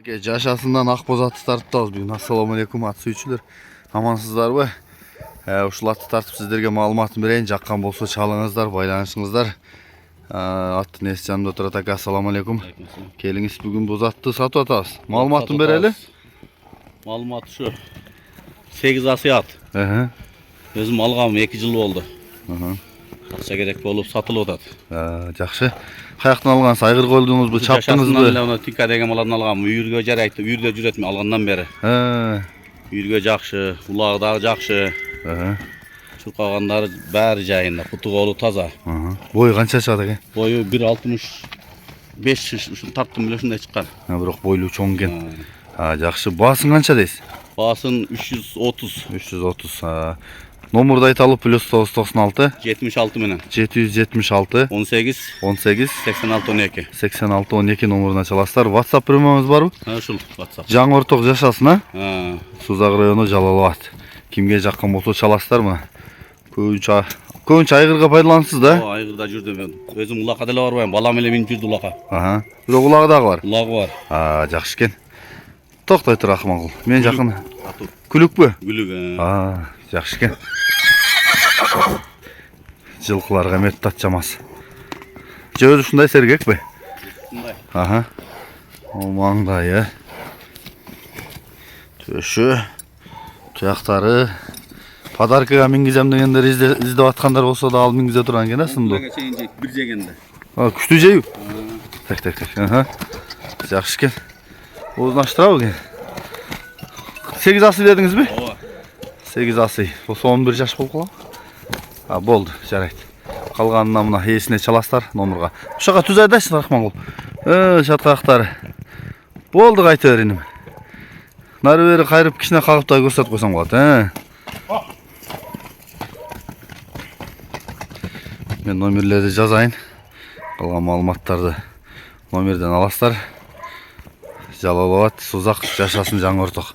Жашасından ақбоз атты тарттабыз бүгін. Ассаламу алейкум ат сүйүүчүлөр. Амансыздар бы? Ушул атты тартып сиздерге маалыматын берейин. Жаккан болсо чалыңыздар, байланышыңыздар. Аттын эси жанымда турат ака. Ассаламу алейкум. Келиңиз бүгүн боз атты сатып атабыз. Маалыматын берели. Маалымат ушу 8 асый ат. Өзүм алгам 2 жыл болду. Акча керек болуп сатылып атат. Жакшы. Каяктан алгансыз? Айгыр колдуңузбу, чаптыңызбы? Жашасынан Тика деген малдан алгам. Үйүргө жарайт. Үйүрдө жүрөт алгандан бери. Үйүргө жакшы, улагы дагы жакшы. Чуркагандары баары жайында, куту колу таза. Бою канча чыгат экен? Бою 1.65 ушул тарттым эле ушундай чыккан. Бирок бойлуу чоң экен. Жакшы. Баасын канча дейсиз? Баасын 330. 330. Номурду айталы +996 76 менен 776 18 18 86 12. 86 12 номуруна чаласыздар. WhatsApp бирмөңүз барбы? Ушул WhatsApp. Жаңы Орток жашасына. Сузак району Жалал Абад. Кимге жаккан болсо чаласыздармы? Көбүнчө айгырга пайдалансыз да? Айгырда жүрдүм мен. Өзүм улакка деле барбайм. Балам эле минип жүрдү улакка. Бирок улагы дагы бар. Улагы бар. Жакшы экен. Токтой тур Акмагул. Мен жакын. Күлүкпү? Күлүк. Жакшы экен. Жылкыларга мет татчамас. Жөө ушундай сергекпи? Ушундай. Маңдайы. Төшү. Туяктары. Подаркага мингизем дегендер издеп аткандар болсо да ал мингизе турган экен, сынды. Бир жегенде. Күчтүү жейби? Так. Жакшы экен. Узунаштырабы экен? 8 асый дедиңизби? 8 асый. Болсо 11 жаш болуп калабы? Болду, жарайт. Калганына мына эсине чаласыздар номурга. Ушака түз айдайсыздар Акмагул. Шаткактар. Болду, кайта бериним. Нары бери кайрып кичине кагыптай көрсөтүп койсоң болот, Мен номерлерди жазайын. Калган маалыматтарды номерден аласыздар. Жалал Абад, Сузак жашасын Жаңы Орток.